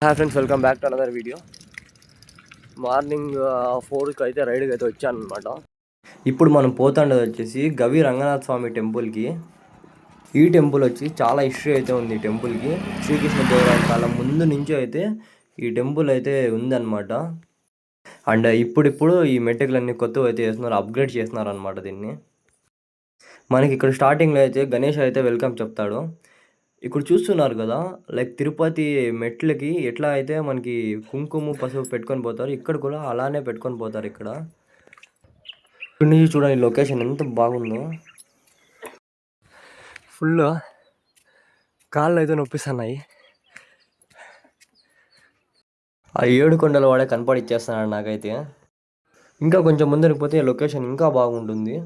Hi friends, welcome back to another video. Morning 4కి అయితే రైడ్కి అయితే వచ్చాను అనమాట. ఇప్పుడు మనం పోతాండేది వచ్చేసి గవి రంగనాథ స్వామి టెంపుల్కి. ఈ టెంపుల్ వచ్చి చాలా హిస్టరీ అయితే ఉంది. ఈ టెంపుల్కి శ్రీకృష్ణదేవరాయ కాలం ముందు నుంచి అయితే ఈ టెంపుల్ అయితే ఉందన్నమాట. అండ్ ఇప్పుడు ఈ మెట్టుకులన్నీ కొత్తవి అయితే చేస్తున్నారు, అప్గ్రేడ్ చేస్తున్నారు అనమాట దీన్ని. మనకి ఇక్కడ స్టార్టింగ్లో అయితే గణేష్ అయితే వెల్కమ్ చెప్తాడు. ఇప్పుడు చూస్తున్నారు కదా, లైక్ తిరుపతి మెట్లకి ఎట్లా అయితే మనకి కుంకుమ పసుపు పెట్టుకొని పోతారు, ఇక్కడ కూడా అలానే పెట్టుకొని పోతారు. ఇక్కడ నుంచి చూడండి లొకేషన్ ఎంత బాగుందో. ఫుల్ కాళ్ళు అయితే నొప్పిస్తున్నాయి. ఆ 7 కొండల వాడే కనపడిచ్చేస్తున్నాడు నాకైతే. ఇంకా కొంచెం ముందరికి పోతే లొకేషన్ ఇంకా బాగుంటుంది.